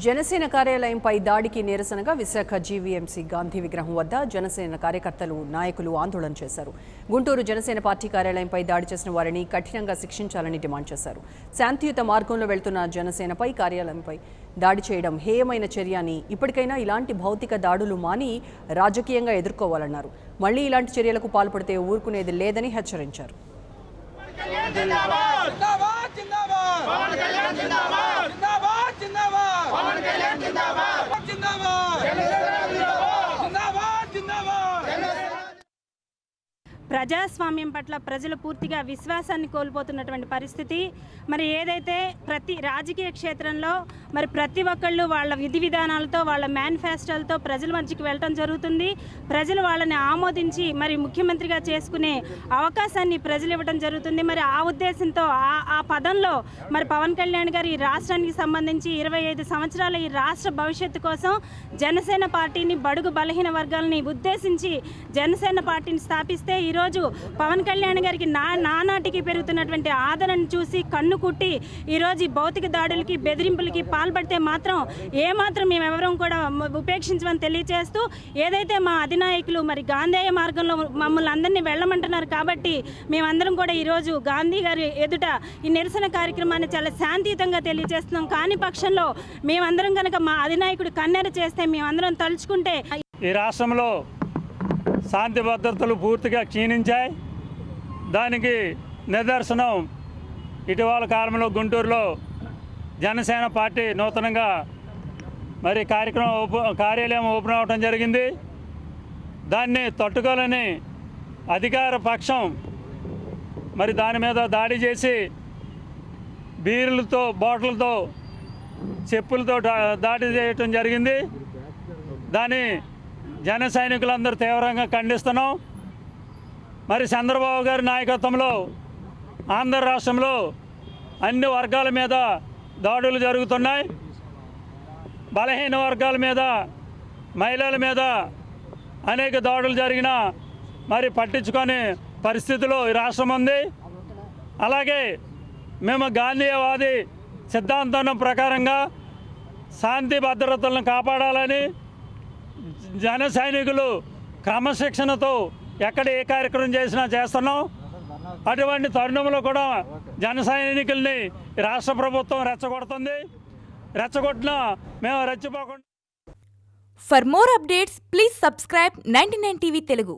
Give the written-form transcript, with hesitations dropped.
జనసేన కార్యాలయంపై దాడికి నిరసనగా విశాఖ జీవీఎంసీ గాంధీ విగ్రహం వద్ద జనసేన కార్యకర్తలు నాయకులు ఆందోళన చేశారు. గుంటూరు జనసేన పార్టీ కార్యాలయంపై దాడి చేసిన వారిని కఠినంగా శిక్షించాలని డిమాండ్ చేశారు. శాంతియుత మార్గంలో వెళ్తున్న జనసేనపై కార్యాలయంపై దాడి చేయడం హేయమైన చర్య అని, ఇప్పటికైనా ఇలాంటి భౌతిక దాడులు మాని రాజకీయంగా ఎదుర్కోవాలన్నారు. మళ్లీ ఇలాంటి చర్యలకు పాల్పడితే ఊరుకునేది లేదని హెచ్చరించారు. ప్రజాస్వామ్యం పట్ల ప్రజలు పూర్తిగా విశ్వాసాన్ని కోల్పోతున్నటువంటి పరిస్థితి. మరి ఏదైతే ప్రతి రాజకీయ క్షేత్రంలో మరి ప్రతి ఒక్కళ్ళు వాళ్ళ విధి విధానాలతో వాళ్ళ మేనిఫెస్టోలతో ప్రజల మధ్యకి వెళ్ళటం జరుగుతుంది. ప్రజలు వాళ్ళని ఆమోదించి మరి ముఖ్యమంత్రిగా చేసుకునే అవకాశాన్ని ప్రజలు ఇవ్వడం జరుగుతుంది. మరి ఆ ఉద్దేశంతో ఆ పదంలో మరి పవన్ కళ్యాణ్ గారు ఈ రాష్ట్రానికి సంబంధించి 25 సంవత్సరాల ఈ రాష్ట్ర భవిష్యత్తు కోసం జనసేన పార్టీని, బడుగు బలహీన వర్గాలని ఉద్దేశించి జనసేన పార్టీని స్థాపిస్తే ఈరోజు పవన్ కళ్యాణ్ గారికి నానాటికి పెరుగుతున్నటువంటి ఆదరణ చూసి కన్ను కుట్టి ఈరోజు ఈ భౌతిక దాడులకి, బెదిరింపులకి పాల్పడితే మాత్రం ఏమాత్రం మేమెవరం కూడా ఉపేక్షించమని తెలియజేస్తూ, ఏదైతే మా అధినాయకులు మరి గాంధేయ మార్గంలో మమ్మల్ని అందరినీ వెళ్ళమంటున్నారు కాబట్టి మేమందరం కూడా ఈరోజు గాంధీ గారి ఎదుట ఈ నిరసన కార్యక్రమాన్ని చాలా శాంతియుతంగా తెలియజేస్తున్నాం. కాని పక్షంలో మేమందరం కనుక మా అధినాయకుడు కన్నెర చేస్తే, మేమందరం తలుచుకుంటే ఈ రాష్ట్రంలో శాంతి భద్రతలు పూర్తిగా క్షీణించాయి. దానికి నిదర్శనం ఇటీవల కాలంలో గుంటూరులో జనసేన పార్టీ నూతనంగా మరి కార్యాలయం ఓపెన్ అవ్వడం జరిగింది. దాన్ని తట్టుకోలేని అధికార పక్షం మరి దాని మీద దాడి చేసి బీర్లతో, బాటిల్తో, చెప్పులతో దాడి చేయటం జరిగింది. దాన్ని జన సైనికులందరూ తీవ్రంగా ఖండిస్తున్నాం. మరి చంద్రబాబు గారి నాయకత్వంలో ఆంధ్ర రాష్ట్రంలో అన్ని వర్గాల మీద దాడులు జరుగుతున్నాయి. బలహీన వర్గాల మీద, మహిళల మీద అనేక దాడులు జరిగినా మరి పట్టించుకునే పరిస్థితిలో ఈ రాష్ట్రం ఉంది. అలాగే మేము గాంధీయవాది సిద్ధాంతం ప్రకారంగా శాంతి భద్రతలను కాపాడాలని జన సైనికులు క్రమశిక్షణతో ఎక్కడ ఏ కార్యక్రమం చేసినా చేస్తున్నాం. అటువంటి తరుణంలో కూడా జన సైనికుల్ని రాష్ట్ర ప్రభుత్వం రెచ్చగొడుతుంది. రెచ్చగొట్టినా మేము రెచ్చిపోకుండా. For more updates please subscribe 99 TV Telugu.